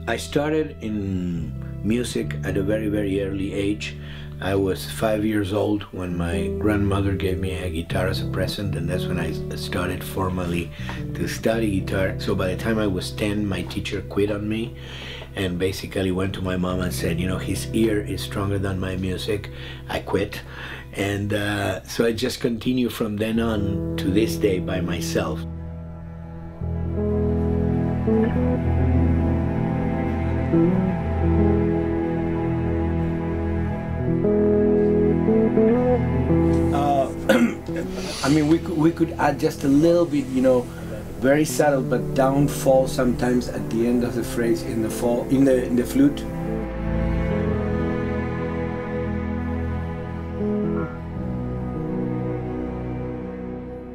I started in music at a very, very early age. I was 5 years old when my grandmother gave me a guitar as a present, and that's when I started formally to study guitar. So by the time I was 10, my teacher quit on me and basically went to my mom and said, you know, his ear is stronger than my music. I quit. And so I just continue from then on to this day by myself. I mean, we could add just a little bit, you know, very subtle, but downfall sometimes at the end of the phrase in the flute.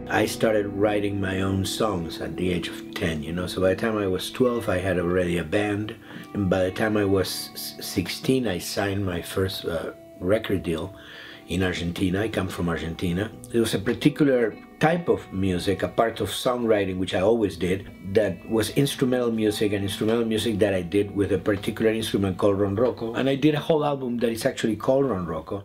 I started writing my own songs at the age of 10, you know, so by the time I was 12 I had already a band, and by the time I was 16 I signed my first record deal in Argentina. I come from Argentina. There was a particular type of music, a part of songwriting, which I always did, that was instrumental music, and instrumental music that I did with a particular instrument called ronroco, and I did a whole album that is actually called ronroco.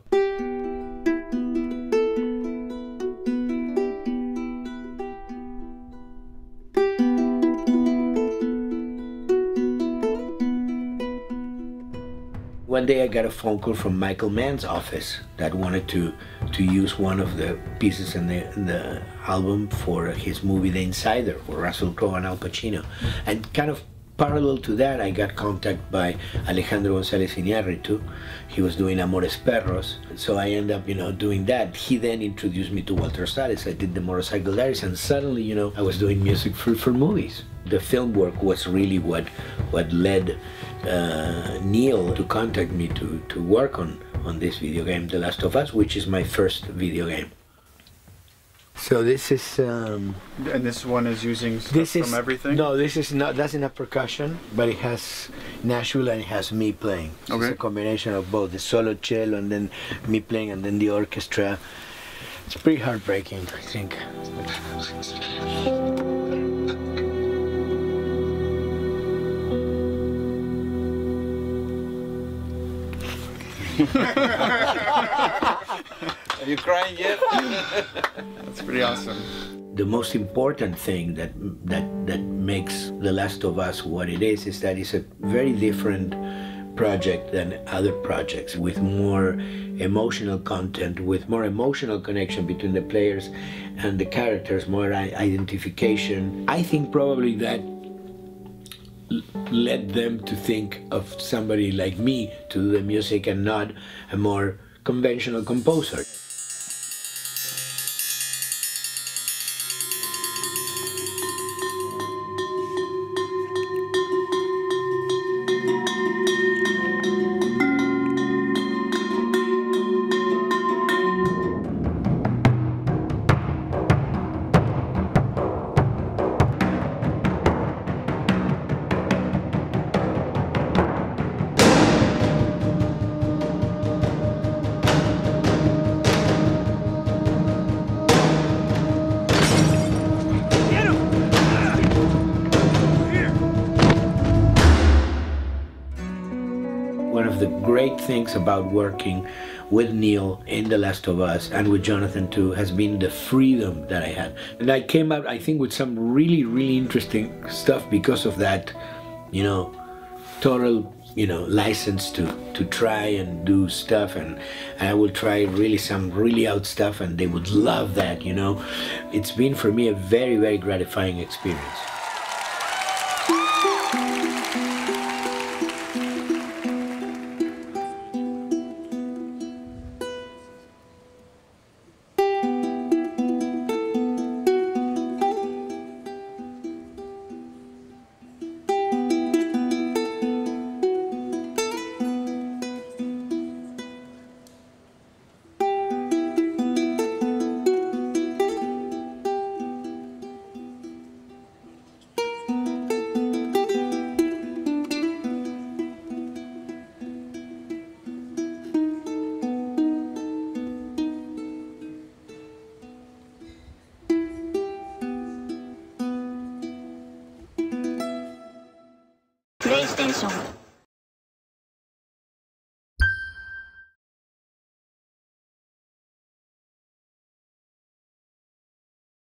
One day I got a phone call from Michael Mann's office that wanted to use one of the pieces in the album for his movie The Insider, for Russell Crowe and Al Pacino. And kind of parallel to that, I got contacted by Alejandro González Iñárritu. He was doing Amores Perros, so I ended up, you know, doing that. He then introduced me to Walter Salles. I did the Motorcycle Diaries, and suddenly, you know, I was doing music for movies. The film work was really what led Neil to contact me to work on this video game, The Last of Us, which is my first video game. So this is... and this one is using stuff from everything? No, this is not, doesn't have percussion, but it has Nashville and it has me playing. So it's a combination of both, the solo cello and then me playing and then the orchestra. It's pretty heartbreaking, I think. Are you crying yet? That's pretty awesome. The most important thing that makes The Last of Us what it is that it's a very different project than other projects, with more emotional content, with more emotional connection between the players and the characters, more identification. I think probably that led them to think of somebody like me to do the music and not a more conventional composer. One of the great things about working with Neil in The Last of Us and with Jonathan too has been the freedom that I had. And I came out, I think, with some really, really interesting stuff because of that, you know, total, you know, license to try and do stuff, and I will try really some really out stuff and they would love that, you know. It's been for me a very, very gratifying experience. PlayStation